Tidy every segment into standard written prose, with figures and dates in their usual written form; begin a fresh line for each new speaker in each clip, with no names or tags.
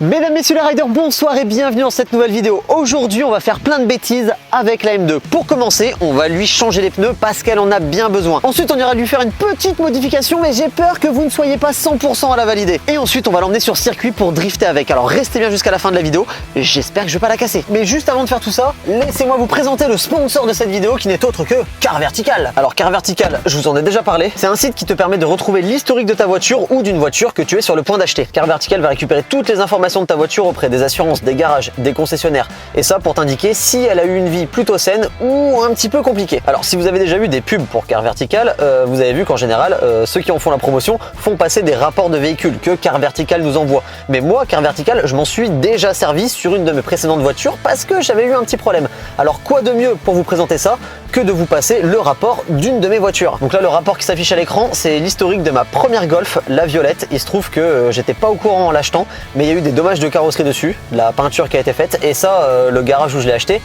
Mesdames, messieurs les riders, bonsoir et bienvenue dans cette nouvelle vidéo. Aujourd'hui, on va faire plein de bêtises avec la M2. Pour commencer, on va lui changer les pneus parce qu'elle en a bien besoin. Ensuite, on ira lui faire une petite modification, mais j'ai peur que vous ne soyez pas 100% à la valider. Et ensuite, on va l'emmener sur circuit pour drifter avec. Alors restez bien jusqu'à la fin de la vidéo. J'espère que je vais pas la casser. Mais juste avant de faire tout ça, laissez-moi vous présenter le sponsor de cette vidéo qui n'est autre que Car Vertical. Alors Car Vertical, je vous en ai déjà parlé. C'est un site qui te permet de retrouver l'historique de ta voiture ou d'une voiture que tu es sur le point d'acheter. Car Vertical va récupérer toutes les informations de ta voiture auprès des assurances, des garages, des concessionnaires, et ça pour t'indiquer si elle a eu une vie plutôt saine ou un petit peu compliquée. Alors si vous avez déjà vu des pubs pour Car Vertical, vous avez vu qu'en général ceux qui en font la promotion font passer des rapports de véhicules que Car Vertical nous envoie. Mais moi Car Vertical, je m'en suis déjà servi sur une de mes précédentes voitures parce que j'avais eu un petit problème. Alors quoi de mieux pour vous présenter ça que de vous passer le rapport d'une de mes voitures. Donc là le rapport qui s'affiche à l'écran, c'est l'historique de ma première Golf, la violette. Il se trouve que j'étais pas au courant en l'achetant, mais il y a eu des dommages de carrosserie dessus, la peinture qui a été faite, et ça le garage où je l'ai acheté,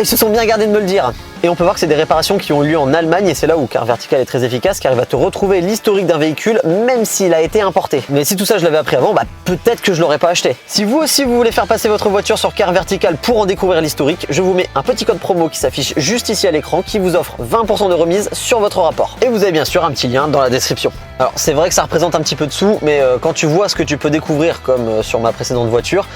ils se sont bien gardés de me le dire. Et on peut voir que c'est des réparations qui ont eu lieu en Allemagne, et c'est là où Car Vertical est très efficace car il va te retrouver l'historique d'un véhicule même s'il a été importé. Mais si tout ça je l'avais appris avant, peut-être que je l'aurais pas acheté. Si vous aussi vous voulez faire passer votre voiture sur Car Vertical pour en découvrir l'historique, je vous mets un petit code promo qui s'affiche juste ici à l'écran qui vous offre 20% de remise sur votre rapport. Et vous avez bien sûr un petit lien dans la description. Alors c'est vrai que ça représente un petit peu de sous, mais quand tu vois ce que tu peux découvrir comme sur ma précédente voiture,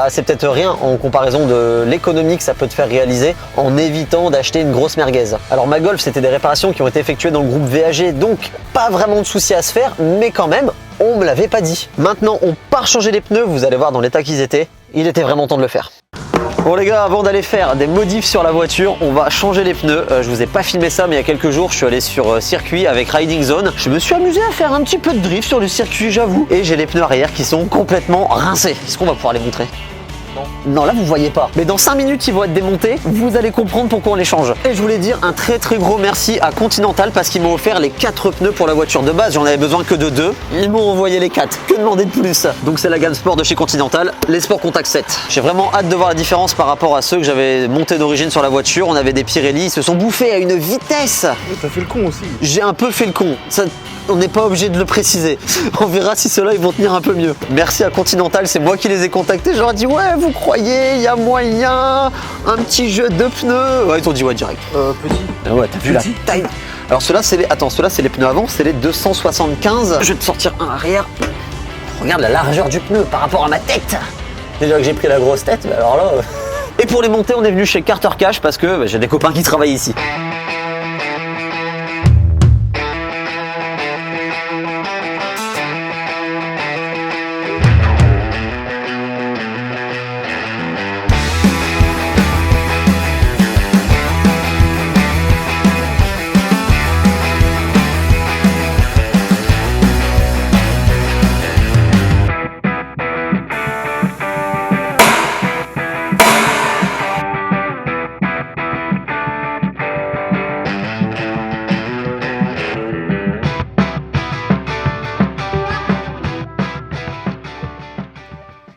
c'est peut-être rien en comparaison de l'économie que ça peut te faire réaliser en évitant d'acheter une grosse merguez. Alors ma Golf, c'était des réparations qui ont été effectuées dans le groupe VAG, donc pas vraiment de soucis à se faire, mais quand même, on me l'avait pas dit. Maintenant, on part changer les pneus, vous allez voir dans l'état qu'ils étaient, il était vraiment temps de le faire. Bon les gars, avant d'aller faire des modifs sur la voiture, on va changer les pneus. Je vous ai pas filmé ça, mais il y a quelques jours, je suis allé sur circuit avec Riding Zone. Je me suis amusé à faire un petit peu de drift sur le circuit, j'avoue. Et j'ai les pneus arrière qui sont complètement rincés. Est-ce qu'on va pouvoir les montrer ? Non, là vous voyez pas. Mais dans 5 minutes ils vont être démontés, vous allez comprendre pourquoi on les change. Et je voulais dire un très gros merci à Continental parce qu'ils m'ont offert les 4 pneus pour la voiture de base. J'en avais besoin que de 2. Ils m'ont envoyé les 4. Que demander de plus? Donc c'est la gamme Sport de chez Continental, les Sport Contact 7. J'ai vraiment hâte de voir la différence par rapport à ceux que j'avais montés d'origine sur la voiture. On avait des Pirelli, ils se sont bouffés à une vitesse.
T'as fait le con aussi.
J'ai un peu fait le con. Ça, on n'est pas obligé de le préciser. On verra si ceux-là ils vont tenir un peu mieux. Merci à Continental, c'est moi qui les ai contactés. Je leur ai dit ouais, vous croyez, il y a moyen, un petit jeu de pneus. Ouais, ils ont dit ouais direct.
Petit.
Ah ouais, t'as vu la taille. Alors ceux-là c'est les. Attends, ceux-là c'est les pneus avant, c'est les 275. Je vais te sortir un arrière. Regarde la largeur du pneu par rapport à ma tête. Déjà que j'ai pris la grosse tête, mais alors là. Et pour les monter, on est venu chez Carter Cash parce que j'ai des copains qui travaillent ici.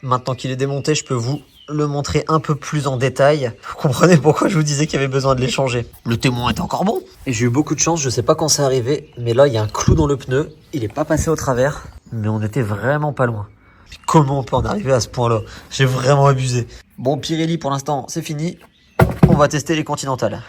Maintenant qu'il est démonté, je peux vous le montrer un peu plus en détail. Vous comprenez pourquoi je vous disais qu'il y avait besoin de les changer. Le témoin est encore bon. Et j'ai eu beaucoup de chance, je sais pas quand c'est arrivé, mais là il y a un clou dans le pneu. Il est pas passé au travers, mais on était vraiment pas loin. Mais comment on peut en arriver à ce point-là? J'ai vraiment abusé. Bon, Pirelli pour l'instant c'est fini. On va tester les Continental.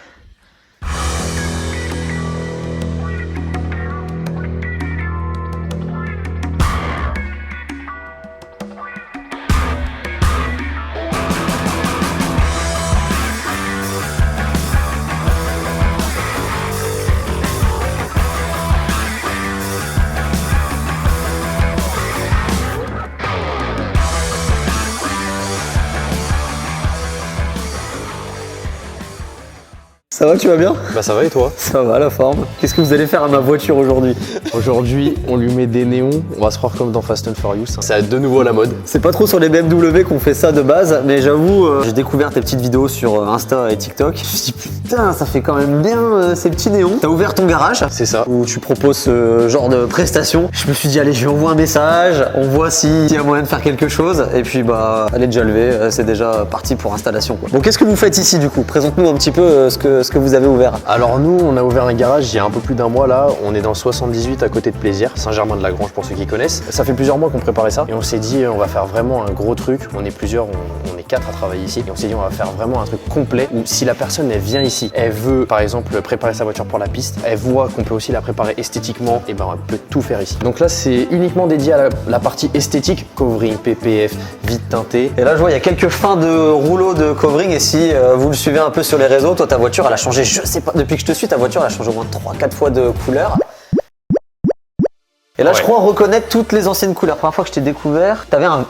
Ça va, tu vas bien?
Ça va et toi?
Ça va, la forme. Qu'est-ce que vous allez faire à ma voiture aujourd'hui?
Aujourd'hui, on lui met des néons, on va se croire comme dans Fast and Furious. Ça va être de nouveau à la mode.
C'est pas trop sur les BMW qu'on fait ça de base, mais j'avoue, j'ai découvert tes petites vidéos sur Insta et TikTok. Je me suis dit putain, ça fait quand même bien ces petits néons. T'as ouvert ton garage?
C'est ça.
Où tu proposes ce genre de prestations. Je me suis dit allez, je lui envoie un message, on voit s'il y a moyen de faire quelque chose. Et puis elle est déjà levée, c'est déjà parti pour installation quoi. Bon, qu'est-ce que vous faites ici du coup? Présente-nous un petit peu ce ce que vous avez ouvert?
Alors nous, on a ouvert un garage il y a un peu plus d'un mois là. On est dans le 78 à côté de Plaisir, Saint-Germain-de-la-Grange pour ceux qui connaissent. Ça fait plusieurs mois qu'on préparait ça et on s'est dit on va faire vraiment un gros truc. On est plusieurs, on est 4 à travailler ici et on s'est dit on va faire vraiment un truc complet où si la personne elle vient ici, elle veut par exemple préparer sa voiture pour la piste, elle voit qu'on peut aussi la préparer esthétiquement, et ben on peut tout faire ici. Donc là c'est uniquement dédié à la partie esthétique, covering, PPF, vide teinté.
Et là, je vois, il y a quelques fins de rouleau de covering. Et si vous le suivez un peu sur les réseaux, toi, ta voiture, elle a changé, je sais pas, depuis que je te suis, ta voiture, elle a changé au moins 3-4 fois de couleur. Et là, je crois reconnaître toutes les anciennes couleurs. La première fois que je t'ai découvert,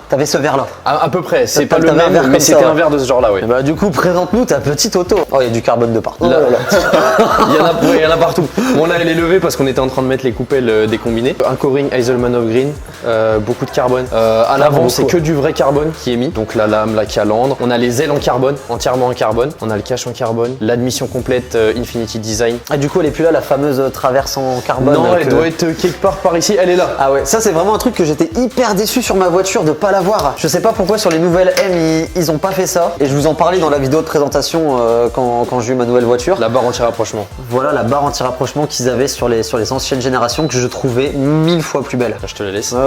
t'avais ce verre-là.
À peu près, c'est pas le
T'avais un verre
même, mais
comme
c'était
ça,
un verre de ce genre-là, oui.
Et bah, du coup, présente-nous ta petite auto. Oh, il y a du carbone de partout.
Là, il y en a partout. Bon là elle est levée parce qu'on était en train de mettre les coupelles des combinés. Un covering Eiselman of Green, beaucoup de carbone. À l'avant c'est que du vrai carbone qui est mis. Donc la lame, la calandre. On a les ailes en carbone, entièrement en carbone. On a le cache en carbone. L'admission complète Infinity Design.
Ah, du coup, elle est plus là, la fameuse traverse en carbone.
Non, elle doit être quelque part par ici. Elle est là.
Ah ouais, ça c'est vraiment un truc que j'étais hyper déçu sur ma voiture de pas l'avoir. Je sais pas pourquoi sur les nouvelles M ils ont pas fait ça. Et je vous en parlais dans la vidéo de présentation quand j'ai eu ma nouvelle voiture.
La barre anti-rapprochement.
Voilà la barre anti-rapprochement qu'ils avaient sur les anciennes générations que je trouvais 1000 fois plus belle.
Là, je te la laisse.
Ouais,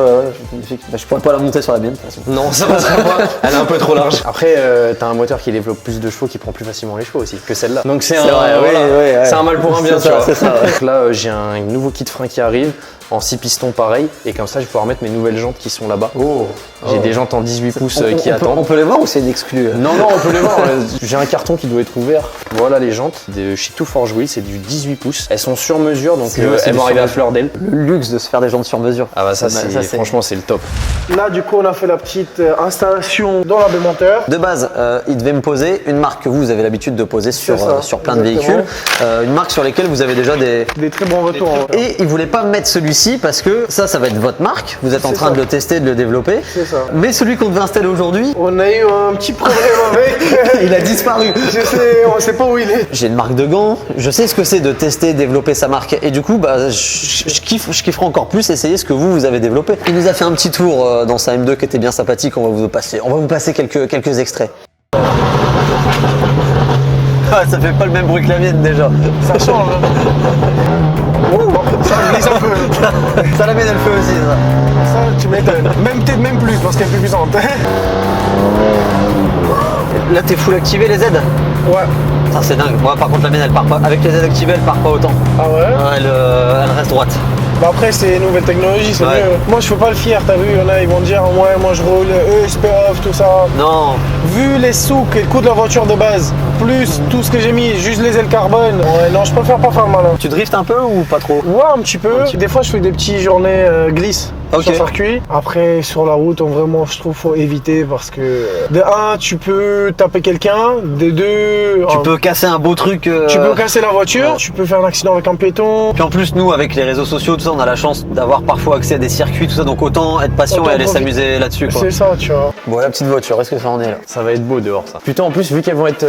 magnifique. Bah, je pourrais pas la monter sur la mienne de toute façon.
Non, ça passera pas. Elle est un peu trop large. Après, t'as un moteur qui développe plus de chevaux, qui prend plus facilement les chevaux aussi que celle-là. Donc c'est un,
vrai, ouais.
C'est un mal pour un bien, tu vois.
C'est ça, ouais.
Donc là, j'ai un nouveau kit frein qui arrive. En 6 pistons pareil, et comme ça je vais pouvoir mettre mes nouvelles jantes qui sont là-bas. J'ai des jantes en 18 pouces qui attendent.
On peut les voir ou c'est une exclue?
Non, on peut les voir. J'ai un carton qui doit être ouvert. Voilà les jantes de chez Two Forge Wheels, c'est du 18 pouces. Elles sont sur mesure, donc elles vont arriver à fleur d'elle.
Le luxe de se faire des jantes sur mesure.
Ah bah ça, franchement c'est le top.
Là, du coup, on a fait la petite installation dans l'abémonteur.
De base, il devait me poser une marque que vous avez l'habitude de poser sur plein de
exactement.
véhicules. Une marque sur lesquelles vous avez déjà des
Très bons retours.
Et il voulait pas mettre celui-ci parce que ça va être votre marque. Vous êtes en train de le tester, de le développer.
C'est ça.
Mais celui qu'on devait installer aujourd'hui,
On a eu un petit problème avec.
il a disparu.
On sait pas où il est.
J'ai une marque de gants, je sais ce que c'est de tester, développer sa marque. Et du coup, bah, je kifferai encore plus essayer ce que vous avez développé. Il nous a fait un petit tour dans sa M2 qui était bien sympathique. On va vous passer quelques extraits. Ah, ça fait pas le même bruit que la mienne déjà.
Ça change. Ça glisse un peu.
Ça la mienne elle fait aussi ça.
Ça, tu m'étonnes. Peut-être même plus parce qu'elle est plus puissante.
Là t'es full activé les aides?
Ouais.
Ça c'est dingue. Moi par contre la mienne elle part pas. Avec les aides activées elle part pas autant.
Ah ouais?
Elle reste droite.
Bah après c'est une nouvelle technologie, c'est
Ouais.
mieux. Moi je fais pas le fier, t'as vu, il y en a ils vont te dire ouais moi je roule ESP off, tout ça.
Non.
Vu les sous et le coût de la voiture de base, plus tout ce que j'ai mis, juste les ailes carbone, ouais non je préfère pas faire le malin.
Tu driftes un peu ou pas trop?
Ouais un petit peu. Des fois je fais des petites journées glisse sur le circuit. Après sur la route vraiment je trouve faut éviter parce que de un tu peux taper quelqu'un, de deux
Tu peux casser un beau truc.
tu peux casser la voiture, tu peux faire un accident avec un piéton.
Puis en plus nous avec les réseaux sociaux tout ça on a la chance d'avoir parfois accès à des circuits tout ça donc autant être patient
Autant
et aller
profiter.
s'amuser là-dessus quoi.
C'est ça tu vois.
Bon la petite voiture, est-ce que ça en est là?
Ça va être beau dehors ça. Putain en plus vu qu'elles vont être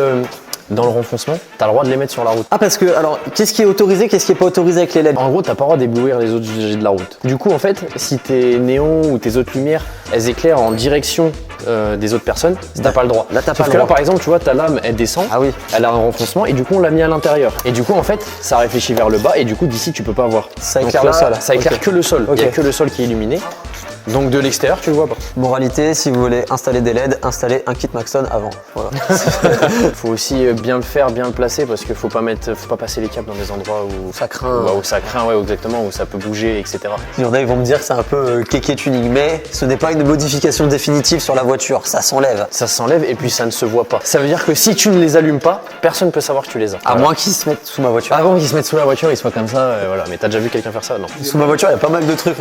dans le renfoncement, t'as le droit de les mettre sur la route.
Ah parce que alors qu'est-ce qui est autorisé, qu'est-ce qui est pas autorisé avec les LED?
En gros, t'as pas le droit d'éblouir les autres usagers de la route. Du coup, en fait, si tes néons ou tes autres lumières, elles éclairent en direction des autres personnes, t'as pas le droit.
Là, t'as pas
Sauf
le
que là,
droit.
par exemple, tu vois, ta lame, elle descend,
Ah oui.
elle a un renfoncement, et du coup, on l'a mis à l'intérieur. Et du coup, en fait, ça réfléchit vers le bas, et du coup, d'ici, tu peux pas voir.
Ça
Donc
éclaire
là,
le sol.
Ça éclaire
Ok.
que le sol. Il y a
Ok.
que le sol qui est illuminé. Donc de l'extérieur, tu le vois pas.
Moralité, si vous voulez installer des LED, installez un kit Maxon avant. Voilà.
Faut aussi bien le faire, bien le placer, parce qu'il faut pas passer les câbles dans des endroits où
Ça craint.
où ça craint, ouais, exactement, où ça peut bouger, etc.
Il y en a, ils vont me dire que c'est un peu kéké tuning, mais ce n'est pas une modification définitive sur la voiture, ça s'enlève.
Ça s'enlève et puis ça ne se voit pas. Ça veut dire que si tu ne les allumes pas, personne ne peut savoir que tu les as.
À moins qu'ils se mettent sous ma voiture.
Avant qu'ils se mettent sous la voiture, ils soient comme ça, voilà. Mais t'as déjà vu quelqu'un faire ça? Non.
Sous ma voiture, il y a pas mal de trucs.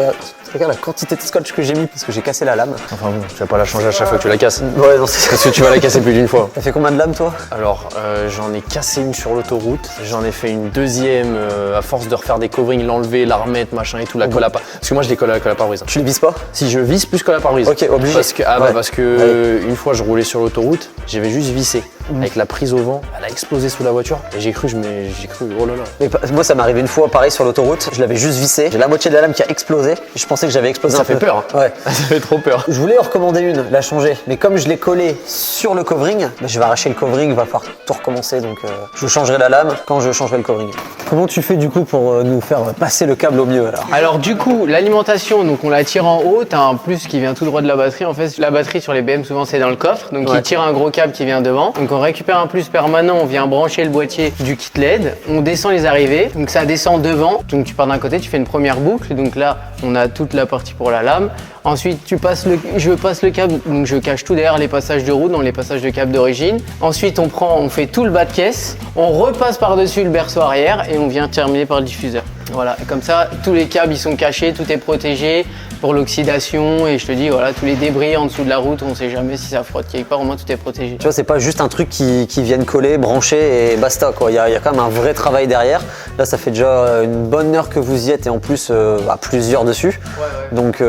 Regarde la quantité de scotch que j'ai mis parce que j'ai cassé la lame.
Enfin bon, tu vas pas la changer à chaque fois que tu la casses.
Ouais, non, c'est...
Parce que tu vas la casser plus d'une fois.
T'as fait combien de lames, toi?
Alors, j'en ai cassé une sur l'autoroute, j'en ai fait une deuxième à force de refaire des coverings, l'enlever, la remettre, machin et tout, la colle à pare-brise. Parce que moi je les colle à la colle à pare-brise.
Tu les vises pas?
Si je visse plus colle à pare-brise.
Ok, obligé.
Parce que,
Ouais.
parce que une fois je roulais sur l'autoroute, j'avais juste vissé. avec la prise au vent, elle a explosé sous la voiture. Et j'ai cru, oh là là.
Mais moi, ça m'est arrivé une fois, pareil, sur l'autoroute. Je l'avais juste vissé. J'ai la moitié de la lame qui a explosé. Je pensais que j'avais explosé
Ça
un peu.
fait peur.
Ouais.
Ça fait trop peur.
Je voulais en recommander une, la changer. Mais comme je l'ai collée sur le covering, je vais arracher le covering, il va falloir tout recommencer. Donc, je changerai la lame quand je changerai le covering. Comment tu fais du coup pour nous faire passer le câble au mieux alors?
Alors du coup, l'alimentation, donc on la tire en haut, t'as un plus qui vient tout droit de la batterie. En fait, la batterie sur les BM souvent c'est dans le coffre, donc il tire un gros câble qui vient devant. Donc on récupère un plus permanent, on vient brancher le boîtier du kit LED, on descend les arrivées, donc ça descend devant. Donc tu pars d'un côté, tu fais une première boucle, donc là on a toute la partie pour la lame. Ensuite, je passe le câble, donc je cache tout derrière les passages de roue, dans les passages de câble d'origine. Ensuite, on fait tout le bas de caisse, on repasse par-dessus le berceau arrière et on vient terminer par le diffuseur. Voilà, et comme ça, tous les câbles ils sont cachés, tout est protégé pour l'oxydation et je te dis, voilà, tous les débris en dessous de la route, on sait jamais si ça frotte quelque part, au moins tout est protégé.
Tu vois, c'est pas juste un truc qui viennent coller, brancher et basta quoi. Il y a quand même un vrai travail derrière. Là, ça fait déjà une bonne heure que vous y êtes et en plus à plusieurs dessus. Ouais. Donc,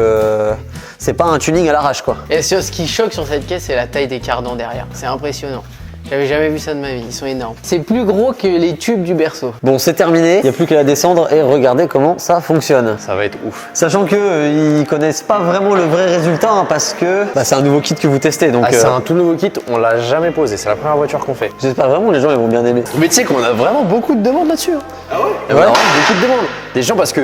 c'est pas un tuning à l'arrache quoi.
Et ce qui choque sur cette caisse, c'est la taille des cardans derrière. C'est impressionnant. J'avais jamais vu ça de ma vie, ils sont énormes. C'est plus gros que les tubes du berceau.
Bon, c'est terminé, il n'y a plus qu'à la descendre et regardez comment ça fonctionne.
Ça va être ouf.
Sachant que ils connaissent pas vraiment le vrai résultat hein, parce que c'est un nouveau kit que vous testez. Donc
c'est un tout nouveau kit, on l'a jamais posé, c'est la première voiture qu'on fait.
j'espère vraiment que les gens ils vont bien aimer.
Mais tu sais qu'on a vraiment beaucoup de demandes là-dessus.
Ah ouais?
Ouais, beaucoup de demandes. Des gens parce que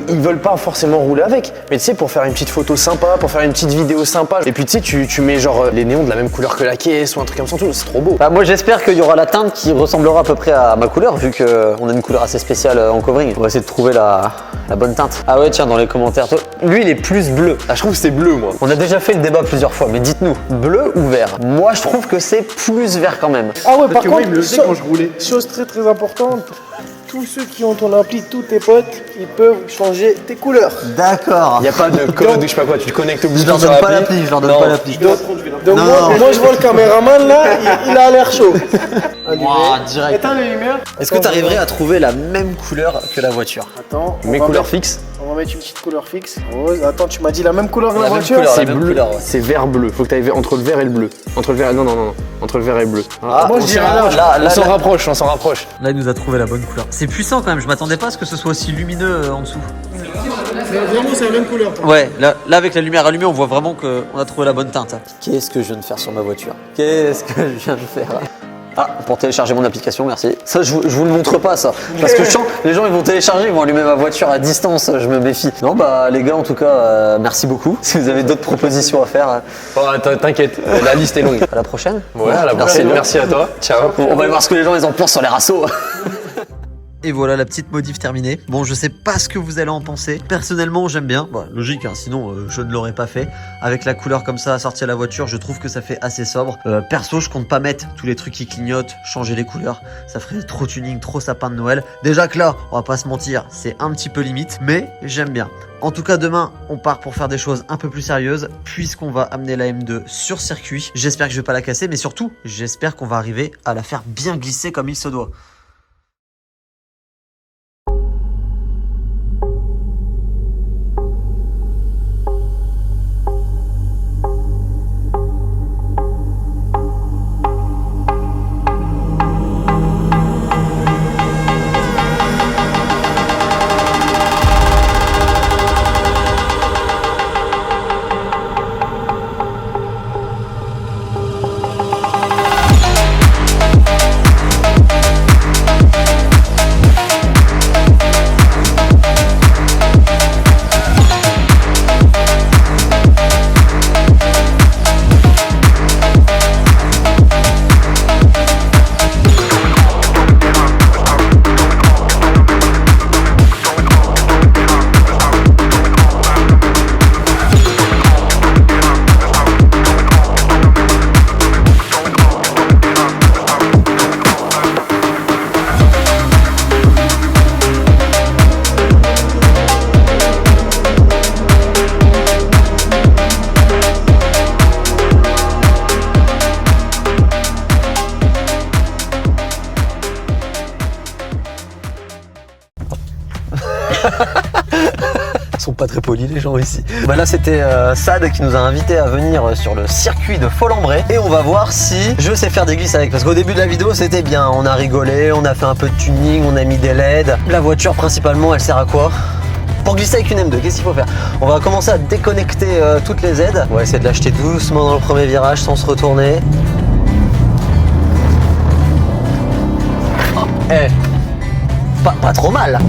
ils veulent pas forcément rouler avec, mais tu sais pour faire une petite photo sympa, pour faire une petite vidéo sympa. Et puis tu sais tu mets genre les néons de la même couleur que la caisse ou un truc comme ça, c'est trop beau.
Bah, moi j'espère qu'il y aura la teinte qui ressemblera à peu près à ma couleur vu qu'on a une couleur assez spéciale en covering. On va essayer de trouver la bonne teinte. Ah ouais tiens dans les commentaires, lui il est plus bleu.
Ah je trouve que c'est bleu moi.
On a déjà fait le débat plusieurs fois mais dites-nous, bleu ou vert? Moi je trouve que c'est plus vert quand même.
Ah ouais, par contre, il me le faisait quand je roulais. Chose très très importante, tous ceux qui ont ton appli, tous tes potes, ils peuvent changer tes couleurs.
D'accord.
Il y a pas de code ou je sais pas quoi, tu te connectes au
Je leur
Bluetooth
donne
sur
pas l'appli, je leur donne pas l'appli.
Donc moi je vois le caméraman là, il a l'air chaud.
Direct.
Éteins les lumières.
Est-ce que tu arriverais à trouver la même couleur que la voiture?
Attends,
Mes couleurs fixes.
on va mettre une petite couleur fixe. Rose. Attends, tu m'as dit la même couleur que la
même
voiture?
couleur.
C'est
même
bleu,
couleur, ouais.
c'est vert bleu. Faut que tu ailles entre le vert et le bleu. Entre le vert, non, entre le vert et le bleu.
Ah,
Moi je dirais là.
On s'en rapproche, on s'en rapproche.
Là, il nous a trouvé la bonne couleur. C'est puissant quand même, je m'attendais pas à ce que ce soit aussi lumineux en dessous.
Vraiment c'est la même couleur.
Ouais, là avec la lumière allumée, on voit vraiment qu'on a trouvé la bonne teinte. Qu'est-ce que je viens de faire sur ma voiture? Qu'est-ce que je viens de faire? Ah, pour télécharger mon application, merci. Ça, je vous le montre pas, ça. Parce que je sens, les gens, ils vont télécharger, ils vont allumer ma voiture à distance, je me méfie. Non, bah, les gars, en tout cas, merci beaucoup. Si vous avez d'autres propositions à faire.
Oh, t'inquiète, la liste est longue.
À la prochaine.
Ouais, à la prochaine. Merci à toi. Ciao.
On va aller voir ce que les gens ils en pensent sur les rassos. Et voilà la petite modif terminée. Bon, je sais pas ce que vous allez en penser. Personnellement, j'aime bien. Bon, logique, hein, sinon je ne l'aurais pas fait. Avec la couleur comme ça assortie à la voiture, je trouve que ça fait assez sobre. Perso, je compte pas mettre tous les trucs qui clignotent, changer les couleurs. Ça ferait trop tuning, trop sapin de Noël. Déjà que là, on va pas se mentir, c'est un petit peu limite, mais j'aime bien. En tout cas, demain, on part pour faire des choses un peu plus sérieuses, puisqu'on va amener la M2 sur circuit. J'espère que je vais pas la casser, mais surtout, j'espère qu'on va arriver à la faire bien glisser comme il se doit. sont pas très polis les gens ici. Bah là c'était Sad qui nous a invités à venir sur le circuit de Folembray et on va voir si je sais faire des glisses avec, parce qu'au début de la vidéo c'était bien, on a rigolé, on a fait un peu de tuning, on a mis des LED. La voiture principalement elle sert à quoi? Pour glisser avec une M2, qu'est-ce qu'il faut faire? On va commencer à déconnecter toutes les aides. On va essayer de l'acheter doucement dans le premier virage sans se retourner. Eh, pas trop mal.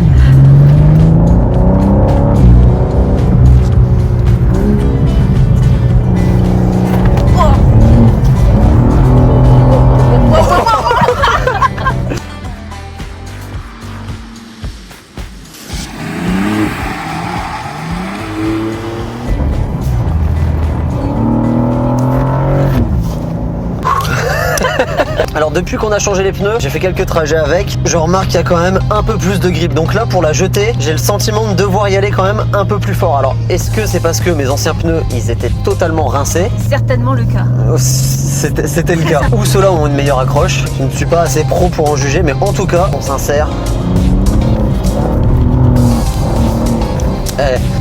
Alors depuis qu'on a changé les pneus, j'ai fait quelques trajets avec, je remarque qu'il y a quand même un peu plus de grip. Donc là pour la jeter, j'ai le sentiment de devoir y aller quand même un peu plus fort. Alors est-ce que c'est parce que mes anciens pneus, ils étaient totalement rincés?
Certainement le cas.
C'était le cas. Ou ceux-là ont une meilleure accroche. Je ne suis pas assez pro pour en juger, mais en tout cas, on s'insère.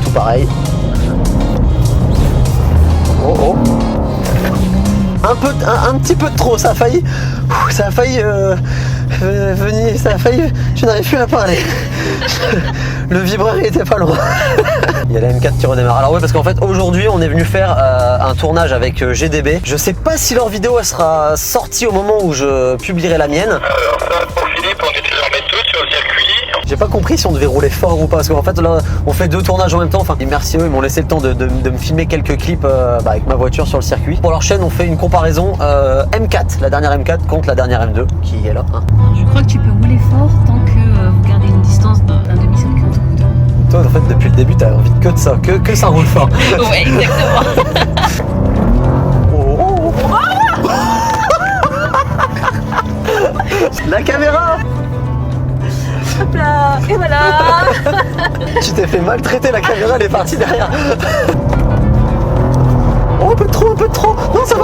Tout pareil. Oh oh. Un petit peu de trop, ça a failli venir, je n'arrive plus à parler. Le vibreur il était pas loin. Il y a la M4 qui redémarre. Alors ouais, parce qu'en fait aujourd'hui on est venu faire un tournage avec GDB. Je sais pas si leur vidéo elle sera sortie au moment où je publierai la mienne.
Pour Philippe, on était sur méthode sur le circuit.
J'ai pas compris si on devait rouler fort ou pas, parce qu'en fait là on fait 2 tournages en même temps. Enfin, et merci eux, ils m'ont laissé le temps de me filmer quelques clips avec ma voiture sur le circuit. Pour leur chaîne on fait une comparaison M4, la dernière M4 contre la dernière M2 qui est là. Hein.
Je crois que tu peux rouler fort tant que vous gardez une distance d'un demi-circuit entre vous deux.
Toi en fait depuis le début t'as envie que de ça, que ça roule fort.
Ouais, exactement.
Oh. La caméra.
Hop là, et voilà.
Tu t'es fait maltraiter, la caméra elle est partie derrière. Oh, un peu de trop. Non, ça va.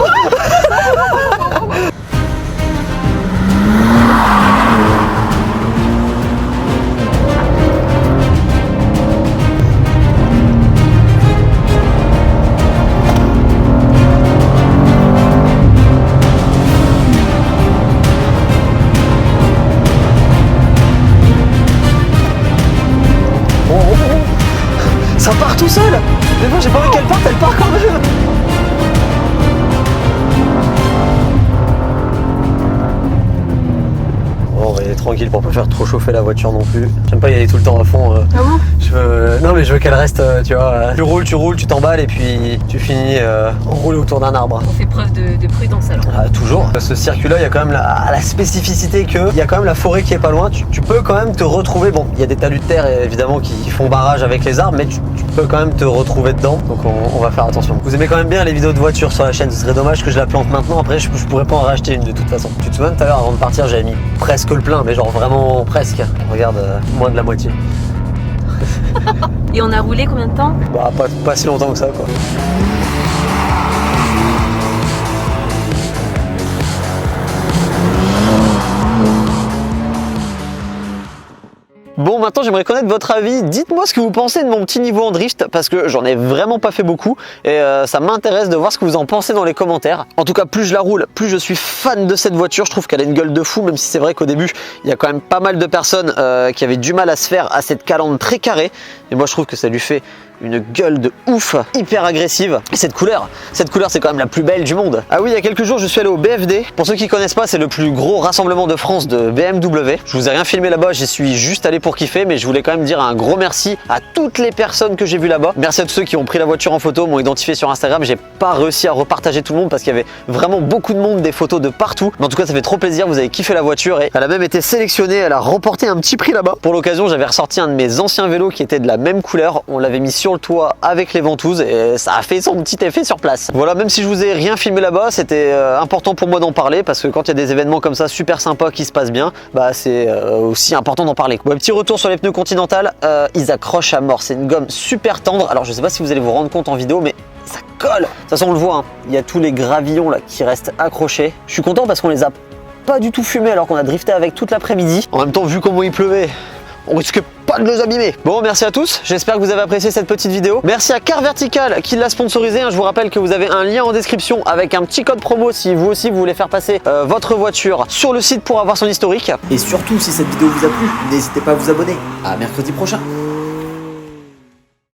Ça part tout seul. Mais moi j'ai pas envie qu'elle parte, elle part quand même. Bon, on va y aller tranquille pour pas faire trop chauffer la voiture non plus. J'aime pas y aller tout le temps à fond.
Ah bon?
Non mais je veux qu'elle reste, tu vois. Tu roules, tu t'emballes et puis tu finis enroulé autour d'un arbre.
On fait preuve de prudence alors.
Ah, toujours. Ce circuit-là, il y a quand même la spécificité qu'il y a quand même la forêt qui est pas loin. Tu peux quand même te retrouver. Bon, il y a des talus de terre évidemment qui font barrage avec les arbres, mais tu peux quand même te retrouver dedans. Donc on va faire attention. Vous aimez quand même bien les vidéos de voitures sur la chaîne. Ce serait dommage que je la plante maintenant. Après, je pourrais pas en racheter une de toute façon. Tu te souviens tout à l'heure avant de partir, j'avais mis presque le plein, mais genre vraiment presque. Regarde, moins de la moitié.
Et on a roulé combien de temps?
Bah pas si longtemps que ça quoi. Bon, maintenant j'aimerais connaître votre avis. Dites-moi ce que vous pensez de mon petit niveau en drift, parce que j'en ai vraiment pas fait beaucoup et ça m'intéresse de voir ce que vous en pensez dans les commentaires. En tout cas, plus je la roule, plus je suis fan de cette voiture. Je trouve qu'elle a une gueule de fou, même si c'est vrai qu'au début il y a quand même pas mal de personnes qui avaient du mal à se faire à cette calandre très carrée. Et moi je trouve que ça lui fait une gueule de ouf, hyper agressive. Et cette couleur c'est quand même la plus belle du monde. Ah oui, il y a quelques jours je suis allé au BFD. Pour ceux qui connaissent pas, c'est le plus gros rassemblement de France de BMW. Je vous ai rien filmé là-bas, j'y suis juste allé pour kiffer, mais je voulais quand même dire un gros merci à toutes les personnes que j'ai vues là-bas. Merci à tous ceux qui ont pris la voiture en photo, m'ont identifié sur Instagram. J'ai pas réussi à repartager tout le monde parce qu'il y avait vraiment beaucoup de monde, des photos de partout. Mais en tout cas, ça fait trop plaisir, vous avez kiffé la voiture et elle a même été sélectionnée, elle a remporté un petit prix là-bas. Pour l'occasion, j'avais ressorti un de mes anciens vélos qui était de la même couleur. On l'avait mis sur le toit avec les ventouses et ça a fait son petit effet sur place. Voilà, même si je vous ai rien filmé là-bas, c'était important pour moi d'en parler parce que quand il y a des événements comme ça super sympas qui se passent bien, bah c'est aussi important d'en parler. Bon, petit retour sur les pneus Continental, ils accrochent à mort, c'est une gomme super tendre. Alors je sais pas si vous allez vous rendre compte en vidéo, mais ça colle. De toute façon on le voit, hein. Il y a tous les gravillons là qui restent accrochés. Je suis content parce qu'on les a pas du tout fumés alors qu'on a drifté avec toute l'après-midi. En même temps, vu comment il pleuvait, on risque pas de les abîmer. Bon, merci à tous, j'espère que vous avez apprécié cette petite vidéo. Merci à Car Vertical qui l'a sponsorisé. Je vous rappelle que vous avez un lien en description avec un petit code promo si vous aussi vous voulez faire passer votre voiture sur le site pour avoir son historique.
Et surtout, si cette vidéo vous a plu, n'hésitez pas à vous abonner. À mercredi prochain.